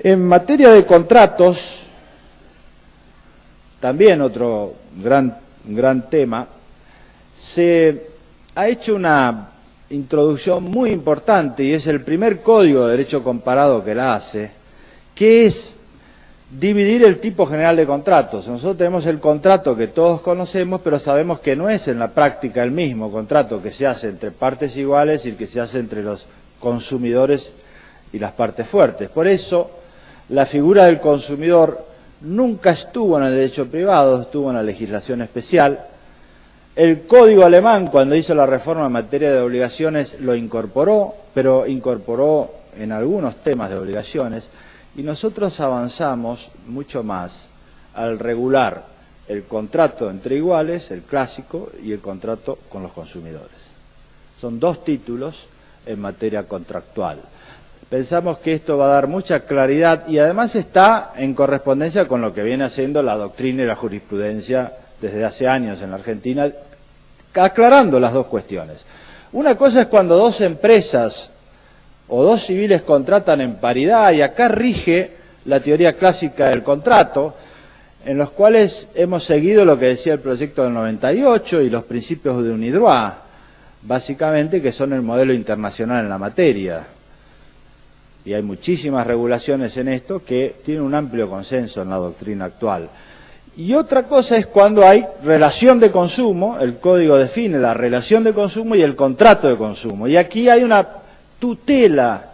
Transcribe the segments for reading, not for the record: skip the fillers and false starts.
En materia de contratos, también otro gran tema, se ha hecho una introducción muy importante y es el primer código de derecho comparado que la hace, que es dividir el tipo general de contratos. Nosotros tenemos el contrato que todos conocemos, pero sabemos que no es en la práctica el mismo contrato que se hace entre partes iguales y el que se hace entre los consumidores y las partes fuertes. Por eso, la figura del consumidor nunca estuvo en el derecho privado, estuvo en la legislación especial. El Código alemán, cuando hizo la reforma en materia de obligaciones, lo incorporó, pero incorporó en algunos temas de obligaciones, y nosotros avanzamos mucho más al regular el contrato entre iguales, el clásico, y el contrato con los consumidores. Son dos títulos en materia contractual. Pensamos que esto va a dar mucha claridad y además está en correspondencia con lo que viene haciendo la doctrina y la jurisprudencia desde hace años en la Argentina, aclarando las dos cuestiones. Una cosa es cuando dos empresas o dos civiles contratan en paridad, y acá rige la teoría clásica del contrato, en los cuales hemos seguido lo que decía el proyecto del 98 y los principios de UNIDROIT, básicamente, que son el modelo internacional en la materia. Y hay muchísimas regulaciones en esto que tienen un amplio consenso en la doctrina actual. Y otra cosa es cuando hay relación de consumo, el código define la relación de consumo y el contrato de consumo. Y aquí hay una tutela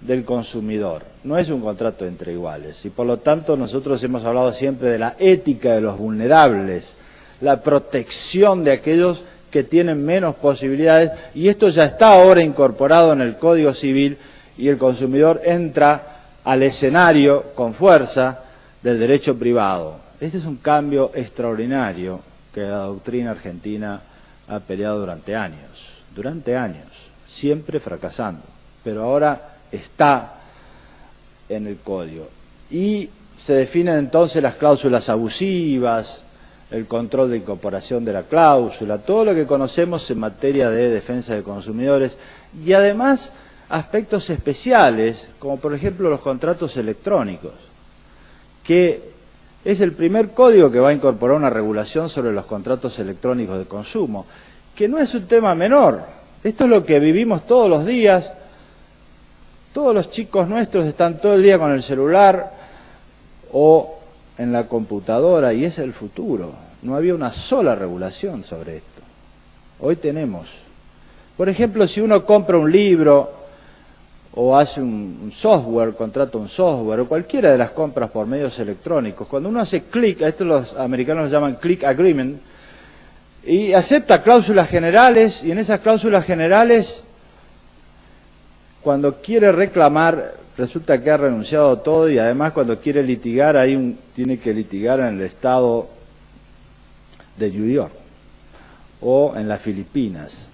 del consumidor, no es un contrato entre iguales. Y por lo tanto nosotros hemos hablado siempre de la ética de los vulnerables, la protección de aquellos que tienen menos posibilidades, y esto ya está ahora incorporado en el Código Civil, y el consumidor entra al escenario con fuerza del derecho privado. Este es un cambio extraordinario que la doctrina argentina ha peleado durante años, siempre fracasando, pero ahora está en el código. Y se definen entonces las cláusulas abusivas, el control de incorporación de la cláusula, todo lo que conocemos en materia de defensa de consumidores, y además aspectos especiales, como por ejemplo los contratos electrónicos, que es el primer código que va a incorporar una regulación sobre los contratos electrónicos de consumo, que no es un tema menor. Esto es lo que vivimos todos los días. Todos los chicos nuestros están todo el día con el celular o en la computadora, y es el futuro. No había una sola regulación sobre esto. Hoy tenemos. Por ejemplo, si uno compra un libro o hace un software, contrata un software, o cualquiera de las compras por medios electrónicos, cuando uno hace clic, a esto los americanos lo llaman click agreement, y acepta cláusulas generales, y en esas cláusulas generales, cuando quiere reclamar, resulta que ha renunciado a todo, y además cuando quiere litigar, tiene que litigar en el estado de New York o en las Filipinas.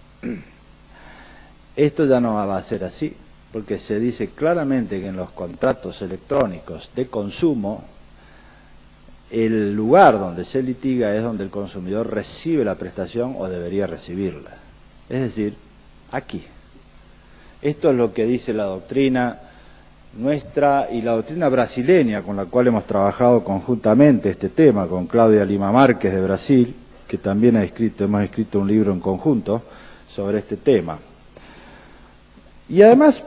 Esto ya no va a ser así, porque se dice claramente que en los contratos electrónicos de consumo, el lugar donde se litiga es donde el consumidor recibe la prestación o debería recibirla. Es decir, aquí. Esto es lo que dice la doctrina nuestra y la doctrina brasileña, con la cual hemos trabajado conjuntamente este tema, con Cláudia Lima Márquez de Brasil, que también hemos escrito un libro en conjunto sobre este tema. Y además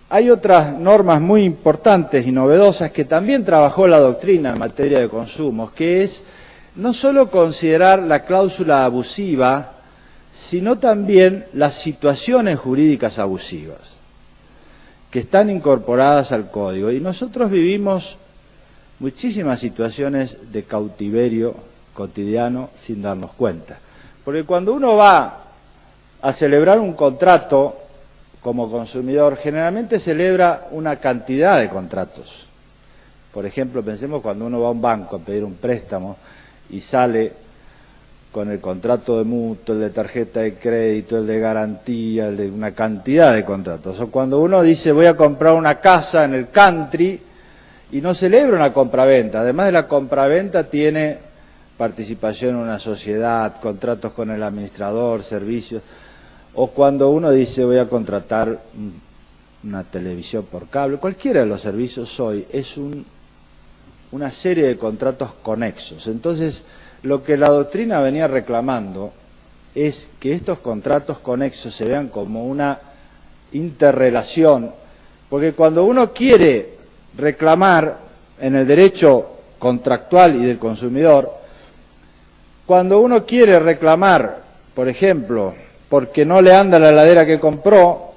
hay otras normas muy importantes y novedosas que también trabajó la doctrina en materia de consumos, que es no solo considerar la cláusula abusiva, sino también las situaciones jurídicas abusivas, que están incorporadas al Código. Y nosotros vivimos muchísimas situaciones de cautiverio cotidiano sin darnos cuenta. Porque cuando uno va a celebrar un contrato como consumidor, generalmente celebra una cantidad de contratos. Por ejemplo, pensemos cuando uno va a un banco a pedir un préstamo y sale con el contrato de mutuo, el de tarjeta de crédito, el de garantía, el de una cantidad de contratos. O cuando uno dice voy a comprar una casa en el country y no celebra una compraventa. Además de la compraventa tiene participación en una sociedad, contratos con el administrador, servicios. O cuando uno dice voy a contratar una televisión por cable, cualquiera de los servicios hoy es una serie de contratos conexos. Entonces, lo que la doctrina venía reclamando es que estos contratos conexos se vean como una interrelación, porque cuando uno quiere reclamar en el derecho contractual y del consumidor, cuando uno quiere reclamar, por ejemplo, porque no le anda la heladera que compró,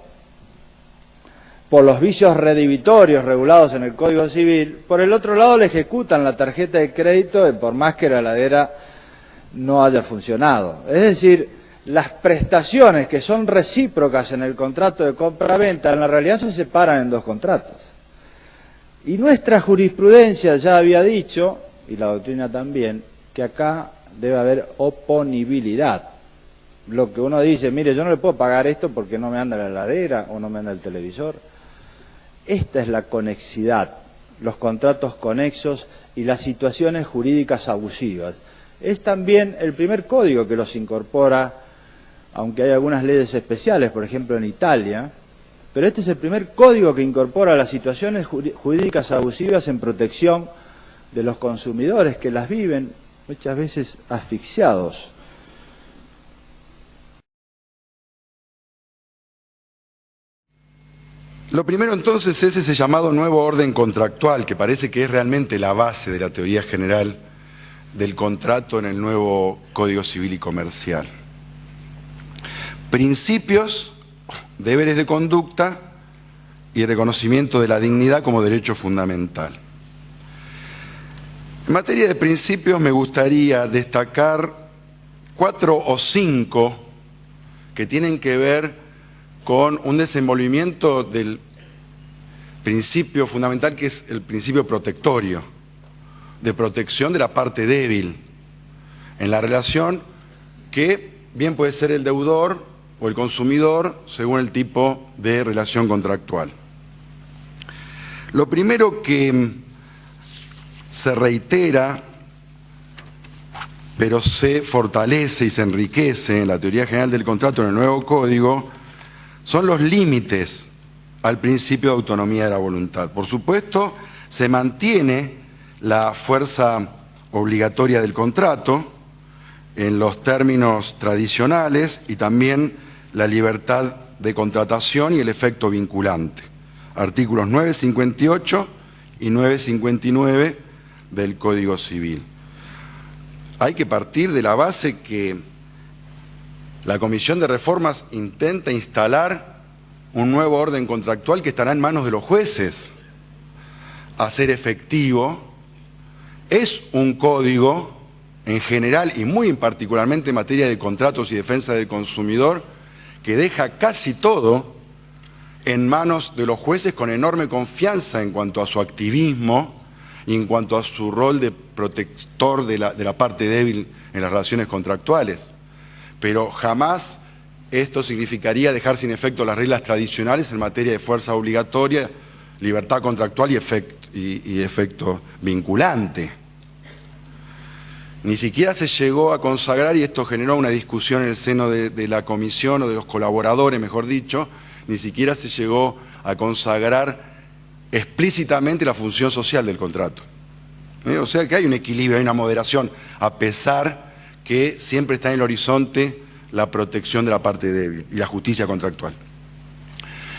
por los vicios redivitorios regulados en el Código Civil, por el otro lado le ejecutan la tarjeta de crédito por más que la heladera no haya funcionado. Es decir, las prestaciones que son recíprocas en el contrato de compra-venta en la realidad se separan en dos contratos. Y nuestra jurisprudencia ya había dicho, y la doctrina también, que acá debe haber oponibilidad. Lo que uno dice, mire, yo no le puedo pagar esto porque no me anda la heladera o no me anda el televisor. Esta es la conexidad, los contratos conexos y las situaciones jurídicas abusivas. Es también el primer código que los incorpora, aunque hay algunas leyes especiales, por ejemplo en Italia, pero este es el primer código que incorpora las situaciones jurídicas abusivas en protección de los consumidores que las viven muchas veces asfixiados. Lo primero entonces es ese llamado nuevo orden contractual, que parece que es realmente la base de la teoría general del contrato en el nuevo Código Civil y Comercial. Principios, deberes de conducta y reconocimiento de la dignidad como derecho fundamental. En materia de principios me gustaría destacar 4 o 5 que tienen que ver con un desenvolvimiento del principio fundamental, que es el principio protectorio, de protección de la parte débil en la relación, que bien puede ser el deudor o el consumidor según el tipo de relación contractual. Lo primero que se reitera, pero se fortalece y se enriquece en la teoría general del contrato en el nuevo código, son los límites al principio de autonomía de la voluntad. Por supuesto, se mantiene la fuerza obligatoria del contrato en los términos tradicionales y también la libertad de contratación y el efecto vinculante. Artículos 958 y 959 del Código Civil. Hay que partir de la base que la Comisión de Reformas intenta instalar un nuevo orden contractual que estará en manos de los jueces. Hacer efectivo es un código en general y muy particularmente en materia de contratos y defensa del consumidor que deja casi todo en manos de los jueces con enorme confianza en cuanto a su activismo y en cuanto a su rol de protector de la parte débil en las relaciones contractuales. Pero jamás esto significaría dejar sin efecto las reglas tradicionales en materia de fuerza obligatoria, libertad contractual y efecto vinculante. Ni siquiera se llegó a consagrar, y esto generó una discusión en el seno de la comisión o de los colaboradores, mejor dicho, ni siquiera se llegó a consagrar explícitamente la función social del contrato. O sea que hay un equilibrio, hay una moderación, a pesar que siempre está en el horizonte la protección de la parte débil y la justicia contractual.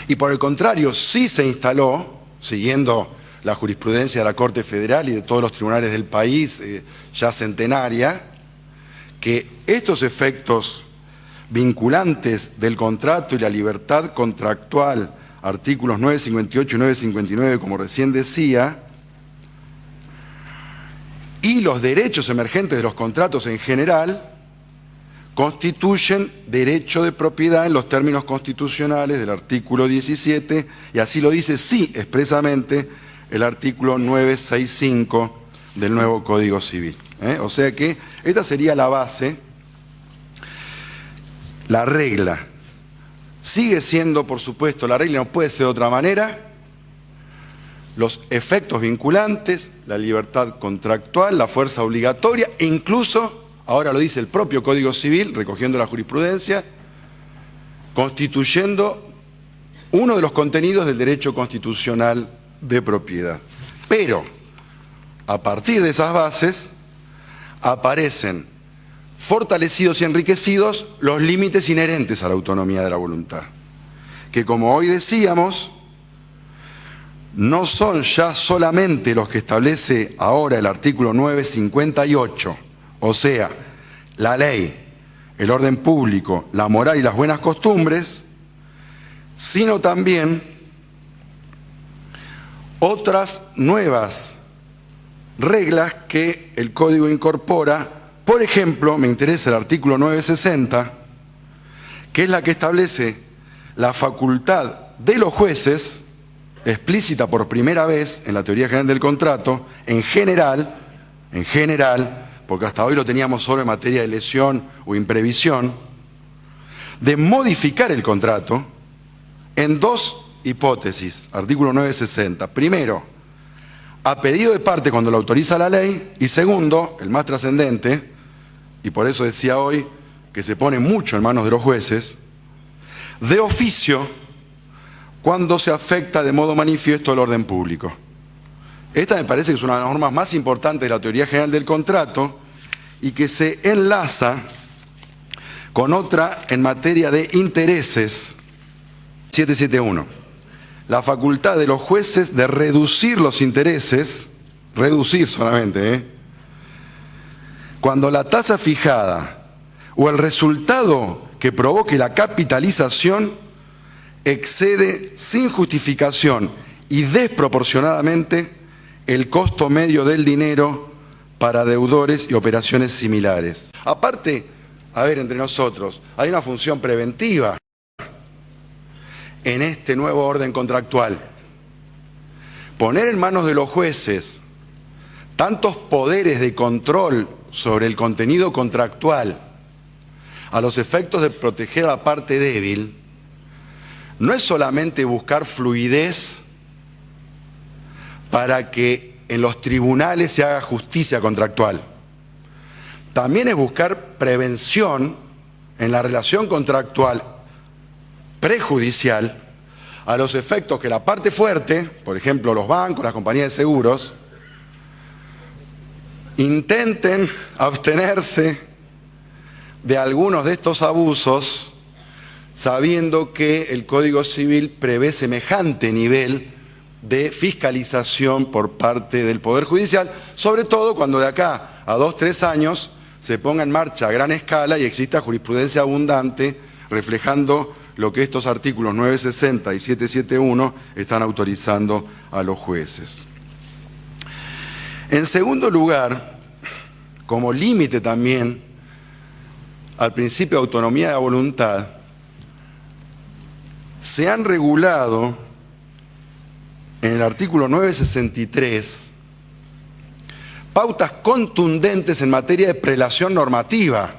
Y por el contrario, sí se instaló, siguiendo la jurisprudencia de la Corte Federal y de todos los tribunales del país, ya centenaria, que estos efectos vinculantes del contrato y la libertad contractual, artículos 958 y 959, como recién decía, y los derechos emergentes de los contratos en general, constituyen derecho de propiedad en los términos constitucionales del artículo 17, y así lo dice, sí, expresamente, el artículo 965 del nuevo Código Civil. O sea que esta sería la base, la regla. Sigue siendo, por supuesto, la regla no puede ser de otra manera, los efectos vinculantes, la libertad contractual, la fuerza obligatoria, e incluso, ahora lo dice el propio Código Civil, recogiendo la jurisprudencia, constituyendo uno de los contenidos del derecho constitucional de propiedad. Pero, a partir de esas bases, aparecen fortalecidos y enriquecidos los límites inherentes a la autonomía de la voluntad, que, como hoy decíamos, no son ya solamente los que establece ahora el artículo 958, o sea, la ley, el orden público, la moral y las buenas costumbres, sino también otras nuevas reglas que el Código incorpora. Por ejemplo, me interesa el artículo 960, que es la que establece la facultad de los jueces, explícita por primera vez en la teoría general del contrato, en general, porque hasta hoy lo teníamos solo en materia de lesión o imprevisión, de modificar el contrato en dos hipótesis, artículo 960. Primero, a pedido de parte cuando lo autoriza la ley, y segundo, el más trascendente, y por eso decía hoy que se pone mucho en manos de los jueces, de oficio cuando se afecta de modo manifiesto el orden público. Esta me parece que es una de las normas más importantes de la teoría general del contrato y que se enlaza con otra en materia de intereses, 771. La facultad de los jueces de reducir los intereses, reducir solamente, cuando la tasa fijada o el resultado que provoque la capitalización excede sin justificación y desproporcionadamente el costo medio del dinero para deudores y operaciones similares. Aparte, a ver, entre nosotros, hay una función preventiva en este nuevo orden contractual. Poner en manos de los jueces tantos poderes de control sobre el contenido contractual a los efectos de proteger a la parte débil, no es solamente buscar fluidez para que en los tribunales se haga justicia contractual. También es buscar prevención en la relación contractual prejudicial a los efectos que la parte fuerte, por ejemplo los bancos, las compañías de seguros, intenten abstenerse de algunos de estos abusos, sabiendo que el Código Civil prevé semejante nivel de fiscalización por parte del Poder Judicial, sobre todo cuando de acá a 2 o 3 años se ponga en marcha a gran escala y exista jurisprudencia abundante reflejando lo que estos artículos 960 y 771 están autorizando a los jueces. En segundo lugar, como límite también al principio de autonomía de la voluntad, se han regulado en el artículo 963 pautas contundentes en materia de prelación normativa,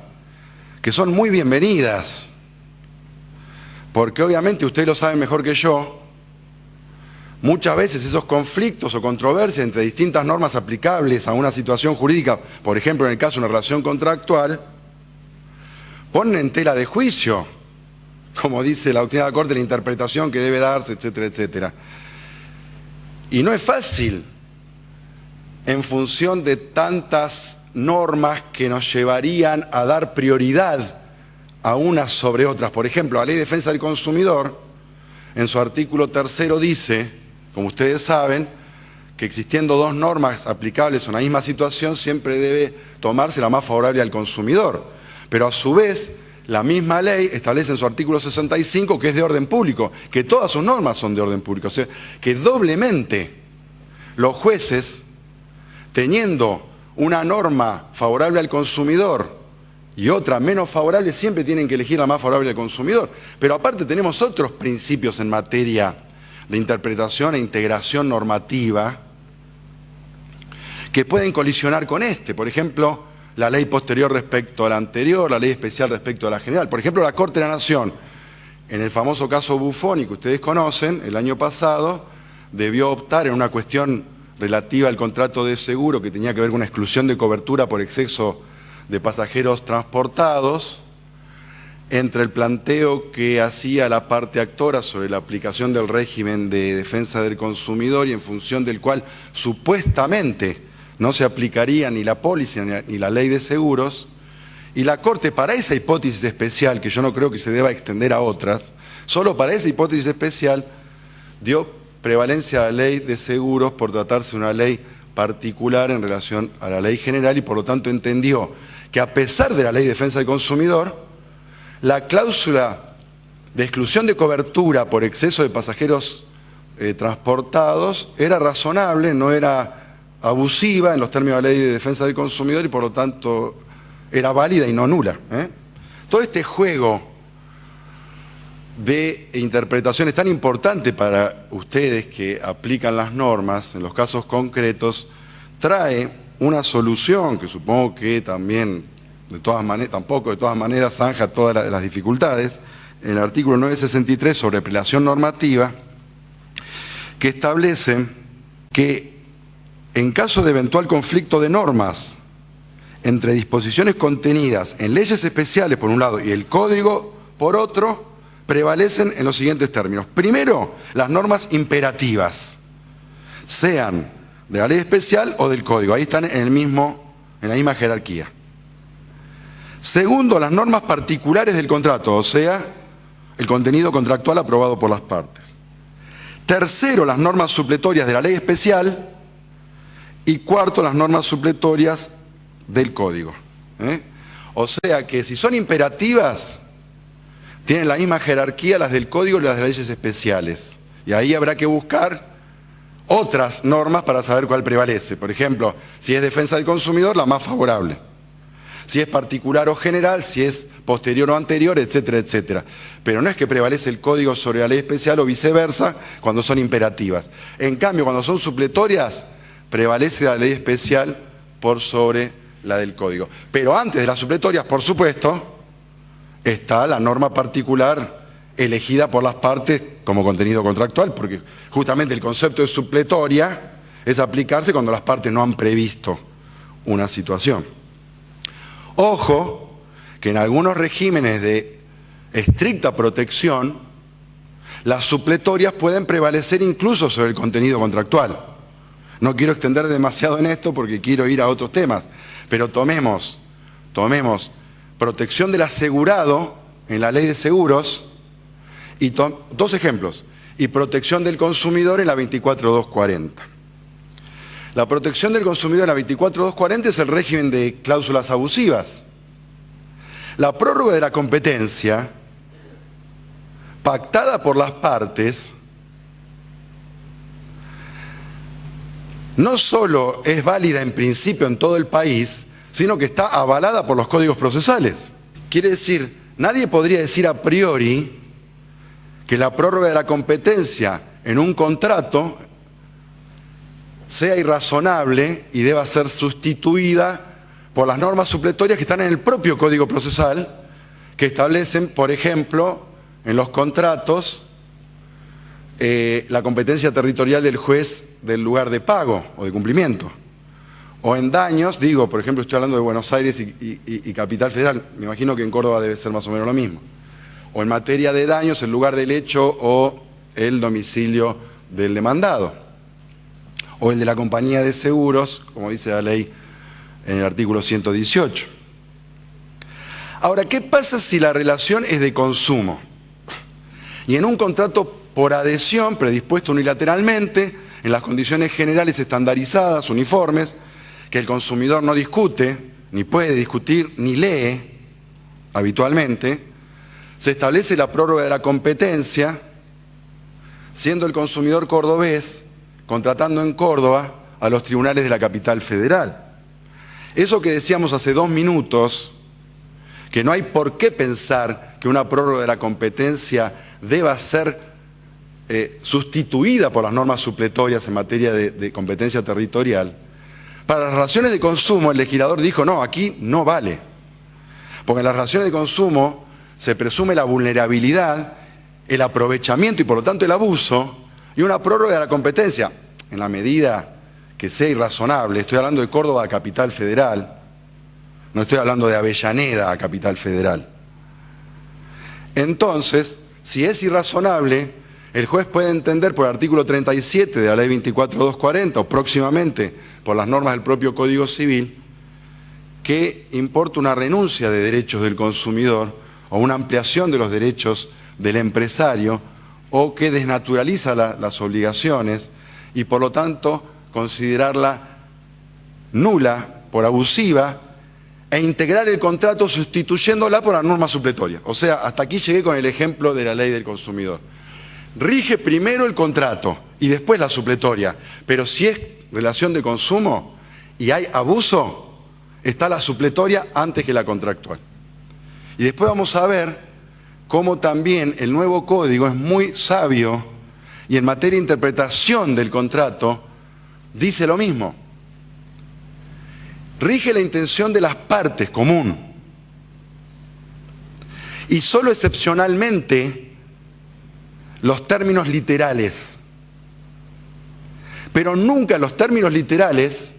que son muy bienvenidas, porque obviamente ustedes lo saben mejor que yo, muchas veces esos conflictos o controversias entre distintas normas aplicables a una situación jurídica, por ejemplo en el caso de una relación contractual, ponen en tela de juicio, como dice la doctrina de la Corte, la interpretación que debe darse, etcétera, etcétera. Y no es fácil, en función de tantas normas que nos llevarían a dar prioridad a unas sobre otras. Por ejemplo, la Ley de Defensa del Consumidor, en su artículo 3 dice, como ustedes saben, que existiendo 2 normas aplicables a una misma situación, siempre debe tomarse la más favorable al consumidor. Pero a su vez, la misma ley establece en su artículo 65 que es de orden público, que todas sus normas son de orden público. O sea, que doblemente los jueces, teniendo una norma favorable al consumidor y otra menos favorable, siempre tienen que elegir la más favorable al consumidor. Pero aparte tenemos otros principios en materia de interpretación e integración normativa que pueden colisionar con este. Por ejemplo, la ley posterior respecto a la anterior, la ley especial respecto a la general. Por ejemplo, la Corte de la Nación, en el famoso caso Buffoni que ustedes conocen, el año pasado, debió optar en una cuestión relativa al contrato de seguro que tenía que ver con una exclusión de cobertura por exceso de pasajeros transportados, entre el planteo que hacía la parte actora sobre la aplicación del régimen de defensa del consumidor y en función del cual supuestamente no se aplicaría ni la póliza ni la ley de seguros, y la Corte, para esa hipótesis especial, que yo no creo que se deba extender a otras, solo para esa hipótesis especial dio prevalencia a la ley de seguros por tratarse de una ley particular en relación a la ley general y por lo tanto entendió que a pesar de la ley de defensa del consumidor, la cláusula de exclusión de cobertura por exceso de pasajeros transportados era razonable, no era abusiva en los términos de la ley de defensa del consumidor y por lo tanto era válida y no nula. Todo este juego de interpretaciones tan importante para ustedes que aplican las normas en los casos concretos trae una solución que supongo que también tampoco de todas maneras zanja todas las dificultades, en el artículo 963 sobre prelación normativa, que establece que en caso de eventual conflicto de normas entre disposiciones contenidas en leyes especiales por un lado y el Código por otro, prevalecen en los siguientes términos. Primero, las normas imperativas, sean de la ley especial o del Código, ahí están en la misma jerarquía. Segundo, las normas particulares del contrato, o sea, el contenido contractual aprobado por las partes. Tercero, las normas supletorias de la ley especial. Y cuarto, las normas supletorias del Código. O sea que si son imperativas, tienen la misma jerarquía las del Código y las de las leyes especiales. Y ahí habrá que buscar otras normas para saber cuál prevalece. Por ejemplo, si es defensa del consumidor, la más favorable. Si es particular o general, si es posterior o anterior, etcétera, etcétera. Pero no es que prevalece el Código sobre la ley especial o viceversa cuando son imperativas. En cambio, cuando son supletorias, prevalece la ley especial por sobre la del Código. Pero antes de las supletorias, por supuesto, está la norma particular elegida por las partes como contenido contractual, porque justamente el concepto de supletoria es aplicarse cuando las partes no han previsto una situación. Ojo, que en algunos regímenes de estricta protección, las supletorias pueden prevalecer incluso sobre el contenido contractual. No quiero extender demasiado en esto porque quiero ir a otros temas, pero tomemos protección del asegurado en la ley de seguros, y dos ejemplos, y protección del consumidor en la 24240. La protección del consumidor en la 24240 es el régimen de cláusulas abusivas. La prórroga de la competencia, pactada por las partes, no solo es válida en principio en todo el país, sino que está avalada por los códigos procesales. Quiere decir, nadie podría decir a priori que la prórroga de la competencia en un contrato sea irrazonable y deba ser sustituida por las normas supletorias que están en el propio Código Procesal, que establecen, por ejemplo, en los contratos, la competencia territorial del juez del lugar de pago o de cumplimiento. O en daños, por ejemplo, estoy hablando de Buenos Aires y Capital Federal, me imagino que en Córdoba debe ser más o menos lo mismo. O en materia de daños, el lugar del hecho o el domicilio del demandado. O el de la compañía de seguros, como dice la ley en el artículo 118. Ahora, ¿qué pasa si la relación es de consumo? Y en un contrato por adhesión, predispuesto unilateralmente, en las condiciones generales estandarizadas, uniformes, que el consumidor no discute, ni puede discutir, ni lee habitualmente, se establece la prórroga de la competencia, siendo el consumidor cordobés contratando en Córdoba a los tribunales de la capital federal. Eso que decíamos hace 2 minutos, que no hay por qué pensar que una prórroga de la competencia deba ser sustituida por las normas supletorias en materia de competencia territorial, para las relaciones de consumo el legislador dijo, no, aquí no vale. Porque en las relaciones de consumo se presume la vulnerabilidad, el aprovechamiento y por lo tanto el abuso, y una prórroga de la competencia, en la medida que sea irrazonable. Estoy hablando de Córdoba a Capital Federal, no estoy hablando de Avellaneda a Capital Federal. Entonces, si es irrazonable, el juez puede entender por el artículo 37 de la ley 24.240 o próximamente por las normas del propio Código Civil que importa una renuncia de derechos del consumidor o una ampliación de los derechos del empresario o que desnaturaliza las obligaciones y por lo tanto considerarla nula por abusiva e integrar el contrato sustituyéndola por la norma supletoria. O sea, hasta aquí llegué con el ejemplo de la ley del consumidor. Rige primero el contrato y después la supletoria, pero si es relación de consumo y hay abuso, está la supletoria antes que la contractual. Y después vamos a ver cómo también el nuevo código es muy sabio y en materia de interpretación del contrato dice lo mismo. Rige la intención de las partes común y solo excepcionalmente los términos literales, pero nunca los términos literales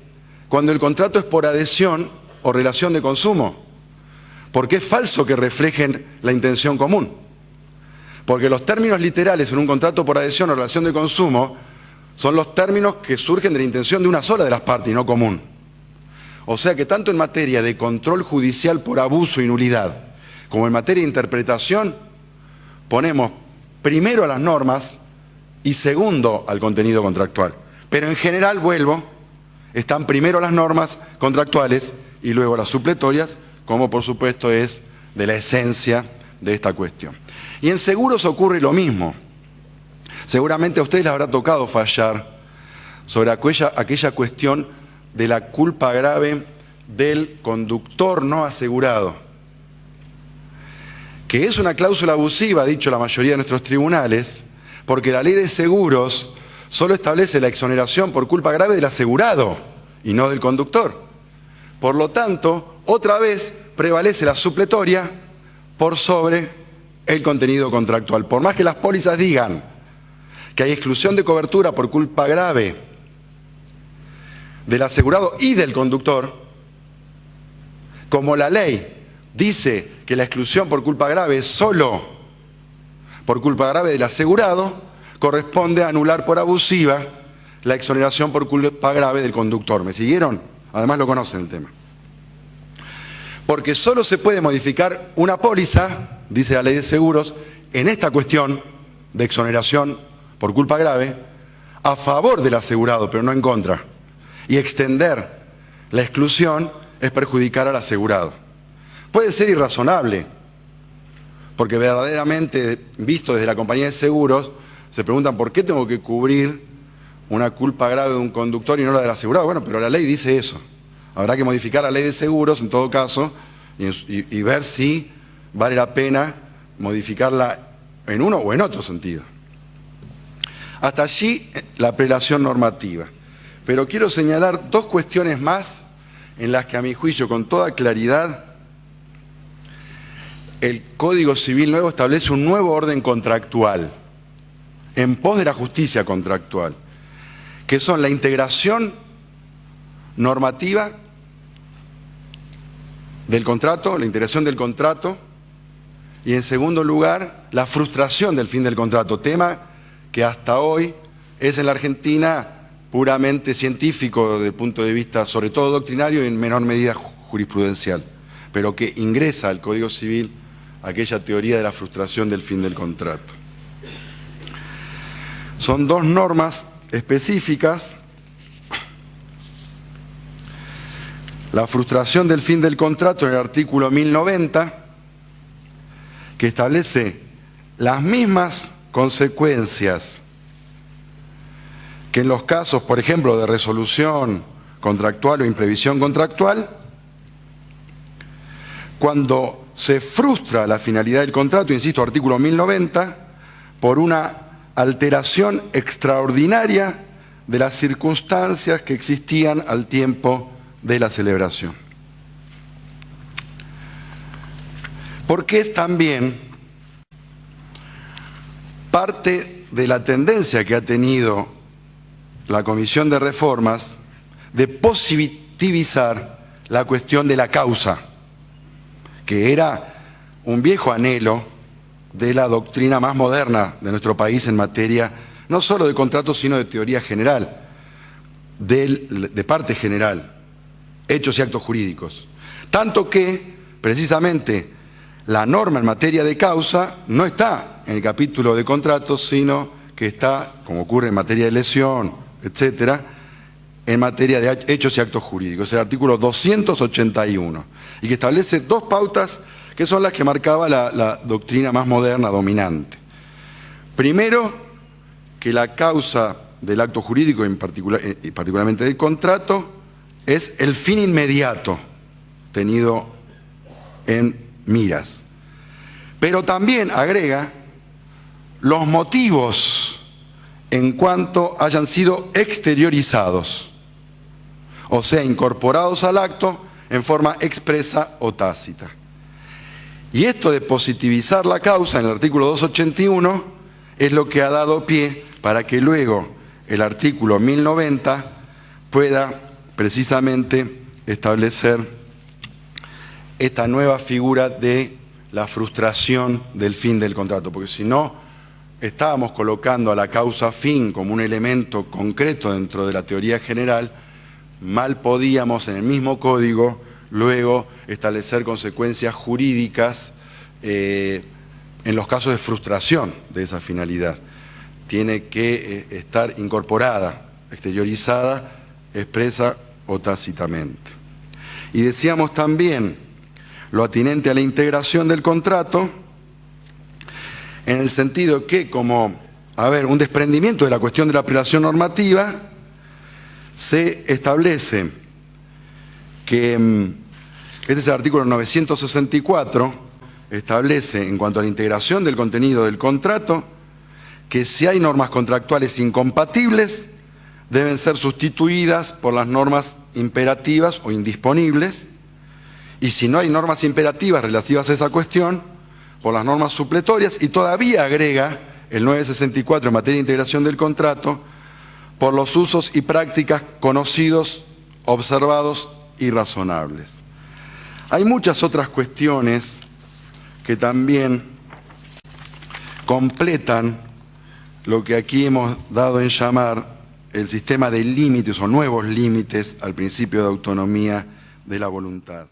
cuando el contrato es por adhesión o relación de consumo, porque es falso que reflejen la intención común, porque los términos literales en un contrato por adhesión o relación de consumo son los términos que surgen de la intención de una sola de las partes y no común. O sea que tanto en materia de control judicial por abuso y nulidad, como en materia de interpretación, ponemos primero a las normas y segundo al contenido contractual. Pero en general, vuelvo, están primero las normas contractuales y luego las supletorias, como por supuesto es de la esencia de esta cuestión. Y en seguros ocurre lo mismo. Seguramente a ustedes les habrá tocado fallar sobre aquella cuestión de la culpa grave del conductor no asegurado, que es una cláusula abusiva, ha dicho la mayoría de nuestros tribunales, porque la ley de seguros solo establece la exoneración por culpa grave del asegurado y no del conductor. Por lo tanto, otra vez prevalece la supletoria por sobre el contenido contractual. Por más que las pólizas digan que hay exclusión de cobertura por culpa grave del asegurado y del conductor, como la ley dice que la exclusión por culpa grave es solo por culpa grave del asegurado, corresponde a anular por abusiva la exoneración por culpa grave del conductor. ¿Me siguieron? Además lo conocen el tema. Porque solo se puede modificar una póliza, dice la ley de seguros, en esta cuestión de exoneración por culpa grave, a favor del asegurado, pero no en contra. Y extender la exclusión es perjudicar al asegurado. Puede ser irrazonable, porque verdaderamente, visto desde la compañía de seguros, se preguntan ¿por qué tengo que cubrir una culpa grave de un conductor y no la del asegurado? Bueno, pero la ley dice eso. Habrá que modificar la ley de seguros, en todo caso, y ver si vale la pena modificarla en uno o en otro sentido. Hasta allí la prelación normativa. Pero quiero señalar dos cuestiones más en las que a mi juicio con toda claridad el Código Civil nuevo establece un nuevo orden contractual en pos de la justicia contractual, que son la integración normativa del contrato, la integración del contrato y en segundo lugar la frustración del fin del contrato, tema que hasta hoy es en la Argentina puramente científico desde el punto de vista sobre todo doctrinario y en menor medida jurisprudencial, pero que ingresa al Código Civil aquella teoría de la frustración del fin del contrato. Son dos normas específicas. La frustración del fin del contrato en el artículo 1090, que establece las mismas consecuencias que en los casos, por ejemplo, de resolución contractual o imprevisión contractual, cuando se frustra la finalidad del contrato, insisto, artículo 1090, por una alteración extraordinaria de las circunstancias que existían al tiempo de la celebración. Porque es también parte de la tendencia que ha tenido la Comisión de Reformas de positivizar la cuestión de la causa, que era un viejo anhelo de la doctrina más moderna de nuestro país en materia no solo de contratos, sino de teoría general, de parte general, hechos y actos jurídicos. Tanto que, precisamente, la norma en materia de causa no está en el capítulo de contratos, sino que está, como ocurre en materia de lesión, etcétera, en materia de hechos y actos jurídicos, el artículo 281, y que establece dos pautas que son las que marcaba la doctrina más moderna dominante. Primero, que la causa del acto jurídico, y particularmente del contrato, es el fin inmediato tenido en miras. Pero también agrega los motivos en cuanto hayan sido exteriorizados, o sea, incorporados al acto en forma expresa o tácita. Y esto de positivizar la causa en el artículo 281 es lo que ha dado pie para que luego el artículo 1090 pueda precisamente establecer esta nueva figura de la frustración del fin del contrato, porque si no, estábamos colocando a la causa fin como un elemento concreto dentro de la teoría general, mal podíamos en el mismo código luego establecer consecuencias jurídicas en los casos de frustración de esa finalidad. Tiene que estar incorporada, exteriorizada, expresa o tácitamente. Y decíamos también lo atinente a la integración del contrato, en el sentido que como, un desprendimiento de la cuestión de la aplicación normativa, se establece que, este es el artículo 964, establece en cuanto a la integración del contenido del contrato, que si hay normas contractuales incompatibles, deben ser sustituidas por las normas imperativas o indisponibles, y si no hay normas imperativas relativas a esa cuestión, por las normas supletorias, y todavía agrega el 964 en materia de integración del contrato, por los usos y prácticas conocidos, observados y razonables. Hay muchas otras cuestiones que también completan lo que aquí hemos dado en llamar el sistema de límites o nuevos límites al principio de autonomía de la voluntad.